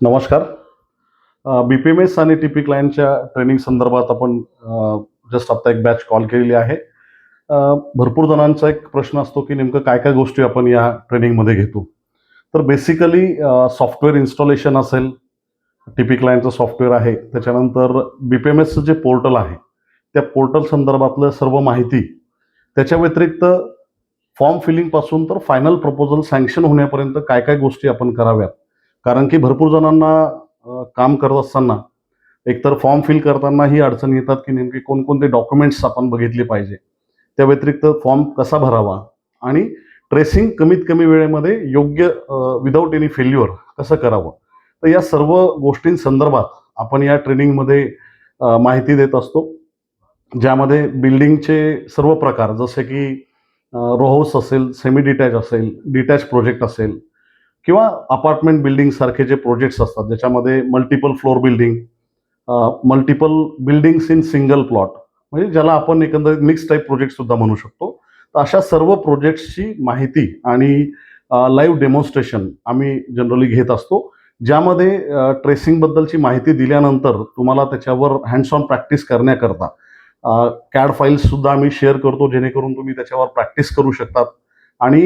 नमस्कार. BPMS आणि TP क्लायंटच्या ट्रेनिंग संदर्भात आपण जस्ट आता एक बॅच कॉल केलेली आहे. भरपूर जणांचा एक प्रश्न असतो की नेमकं काय काय गोष्टी आपण या ट्रेनिंगमध्ये घेतो. तर बेसिकली सॉफ्टवेअर इन्स्टॉलेशन असेल, TP क्लायंटचं सॉफ्टवेअर आहे, त्याच्यानंतर BPMSचं जे पोर्टल आहे, त्या पोर्टल संदर्भातलं सर्व माहिती, त्याच्या व्यतिरिक्त फॉर्म फिलिंगपासून तर फायनल प्रपोजल सँक्शन होण्यापर्यंत काय काय गोष्टी आपण कराव्यात. कारण की भरपूर जणांना काम करत असताना एकतर फॉर्म फिल करताना ही अडचणी येतात की नेमके कोणकोणते डॉक्युमेंट्स आपण बघितले पाहिजे. त्या व्यतिरिक्त फॉर्म कसा भरावा आणि ट्रेसिंग कमीत कमी वेळेमध्ये योग्य विदाऊट एनी फेल्युअर कसं करावं. तर या सर्व गोष्टींसंदर्भात आपण या ट्रेनिंगमध्ये माहिती देत असतो. ज्यामध्ये बिल्डिंगचे सर्व प्रकार जसे की रो हाऊस असेल, सेमी डिटॅच असेल, डिटॅच प्रोजेक्ट असेल किंवा अपार्टमेंट बिल्डिंग सारखे जे प्रोजेक्ट्स असतात ज्याच्यामध्ये multiple floor building, multiple buildings in single plot, म्हणजे ज्याला आपण एकंदरीत मिक्स टाईप प्रोजेक्ट सुद्धा म्हणू शकतो. तर अशा सर्व प्रोजेक्ट्सची माहिती आणि लाईव्ह डेमॉन्स्ट्रेशन आम्ही जनरली घेत असतो. ज्यामध्ये ट्रेसिंगबद्दलची माहिती दिल्यानंतर तुम्हाला त्याच्यावर हँड्स ऑन प्रॅक्टिस करण्याकरता कॅड फाईल्ससुद्धा आम्ही शेअर करतो, जेणेकरून तुम्ही त्याच्यावर प्रॅक्टिस करू शकतात आणि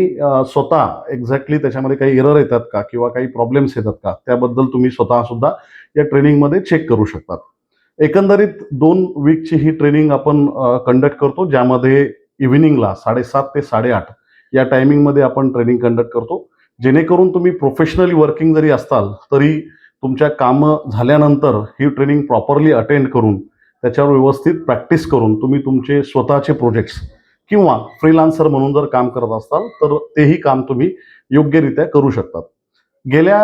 स्वतः एक्झॅक्टली त्याच्यामध्ये काही एरर येतात का किंवा काही प्रॉब्लेम्स येतात का त्याबद्दल तुम्ही स्वतः सुद्धा या ट्रेनिंगमध्ये चेक करू शकतात. एकंदरीत 2 वीकची ही ट्रेनिंग आपण कंडक्ट करतो, ज्यामध्ये इव्हिनिंगला 7:30 ते 8:30 या टायमिंगमध्ये आपण ट्रेनिंग कंडक्ट करतो. जेणेकरून तुम्ही प्रोफेशनली वर्किंग जरी असाल तरी तुमच्या कामं झाल्यानंतर ही ट्रेनिंग प्रॉपरली अटेंड करून त्याच्यावर व्यवस्थित प्रॅक्टिस करून तुम्ही तुमचे स्वतःचे प्रोजेक्ट्स किंवा फ्रीलान्सर म्हणून जर काम करत असाल तर तेही काम तुम्ही योग्यरित्या करू शकतात. गेल्या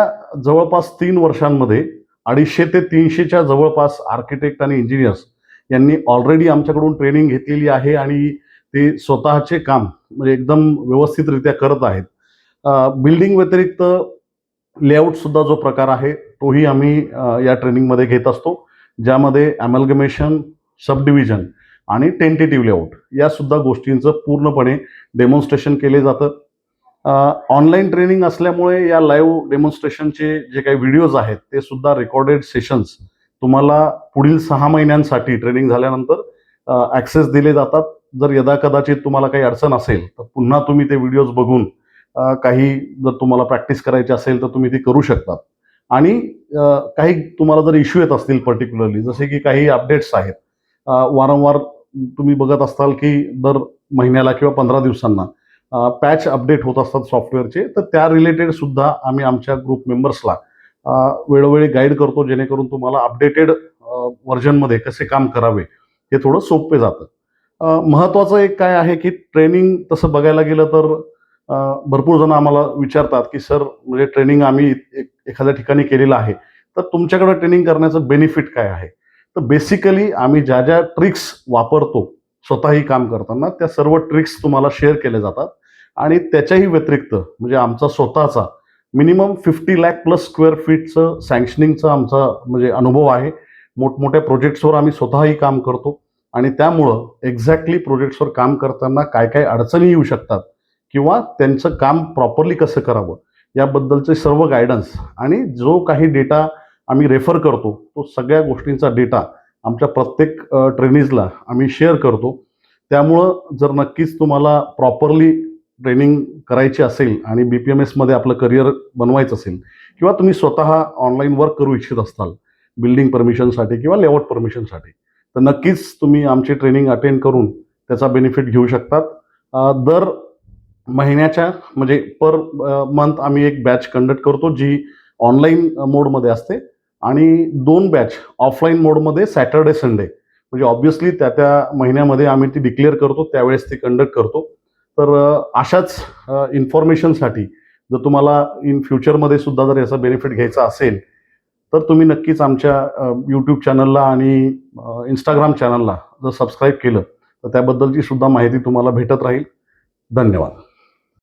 जवळपास 3 वर्षांमध्ये 250 ते 300च्या जवळपास आर्किटेक्ट आणि इंजिनियर्स यांनी ऑलरेडी आमच्याकडून ट्रेनिंग घेतलेली आहे आणि ते स्वतःचे काम म्हणजे एकदम व्यवस्थितरित्या करत आहेत. बिल्डिंग व्यतिरिक्त लेआउटसुद्धा जो प्रकार आहे तोही आम्ही या ट्रेनिंगमध्ये घेत असतो, ज्यामध्ये ॲमॅलगमेशन, सबडिव्हिजन आणि टेंटेटिव्ह लेआउट या सुद्धा गोष्टींचं पूर्णपणे डेमॉन्स्ट्रेशन केले जातं. ऑनलाईन ट्रेनिंग असल्यामुळे या लाईव्ह डेमॉन्स्ट्रेशनचे जे काही व्हिडिओज आहेत ते सुद्धा रेकॉर्डेड सेशन्स तुम्हाला पुढील 6 महिन्यांसाठी ट्रेनिंग झाल्यानंतर ॲक्सेस दिले जातात. जर यदाकदाचित तुम्हाला काही अडचण असेल तर पुन्हा तुम्ही ते व्हिडिओज बघून काही जर तुम्हाला प्रॅक्टिस करायची असेल तर तुम्ही ती करू शकतात. आणि काही तुम्हाला जर इश्यू येत असतील पर्टिक्युलरली, जसे की काही अपडेट्स आहेत, वारंवार तुम्ही बघत असाल की दर महिन्याला किंवा 15 दिवसांना पॅच अपडेट होत असतात सॉफ्टवेअरचे, तर त्या रिलेटेड सुद्धा आम्ही आमच्या ग्रुप मेंबर्सला वेळोवेळी गाईड करतो, जेणेकरून तुम्हाला अपडेटेड व्हर्जनमध्ये कसे काम करावे हे थोडं सोपे जातं. महत्त्वाचं एक काय आहे की ट्रेनिंग तसं बघायला गेलं तर भरपूर जण आम्हाला विचारतात की सर, म्हणजे ट्रेनिंग आम्ही एखाद्या ठिकाणी केलेलं आहे, तर तुमच्याकडे ट्रेनिंग करण्याचं बेनिफिट काय आहे. तर बेसिकली आम्ही ज्या ज्या ट्रिक्स वापरतो स्वतःही काम करताना त्या सर्व ट्रिक्स तुम्हाला शेअर केल्या जातात. आणि त्याच्याही व्यतिरिक्त म्हणजे आमचा स्वतःचा मिनिमम 50 लाख प्लस स्क्वेअर फीटचं सँक्शनिंगचा आमचा म्हणजे अनुभव आहे. मोठमोठ्या प्रोजेक्ट्सवर आम्ही स्वतःही काम करतो आणि त्यामुळं एक्झॅक्टली प्रोजेक्ट्सवर काम करताना काय काय अडचणी येऊ शकतात किंवा त्यांचं काम प्रॉपरली कसं करावं याबद्दलचे सर्व गायडन्स आणि जो काही डेटा आम्ही रेफर करतो तो सगळ्या गोष्टींचा डेटा आमच्या प्रत्येक ट्रेनिजला आम्ही शेअर करतो. त्यामुळं जर नक्कीच तुम्हाला प्रॉपरली ट्रेनिंग करायची असेल आणि BPMSमध्ये आपलं करिअर बनवायचं असेल किंवा तुम्ही स्वतः ऑनलाईन वर्क करू इच्छित असाल बिल्डिंग परमिशनसाठी किंवा लेआउट परमिशनसाठी, तर नक्कीच तुम्ही आमची ट्रेनिंग अटेंड करून त्याचा बेनिफिट घेऊ शकतात. दर महिन्याच्या म्हणजे पर मंथ आम्ही एक बॅच कंडक्ट करतो जी ऑनलाईन मोडमध्ये असते आणि 2 बॅच ऑफलाईन मोडमध्ये सॅटर्डे संडे, म्हणजे ऑब्व्हियसली त्या त्या महिन्यामध्ये आम्ही ती डिक्लेअर करतो त्यावेळेस ती कंडक्ट करतो. तर अशाच इन्फॉर्मेशनसाठी जर तुम्हाला इन फ्युचरमध्ये सुद्धा जर याचा बेनिफिट घ्यायचा असेल तर तुम्ही नक्कीच आमच्या यूट्यूब चॅनलला आणि इंस्टाग्राम चॅनलला जर सबस्क्राईब केलं तर त्याबद्दलची सुद्धा माहिती तुम्हाला भेटत राहील. धन्यवाद.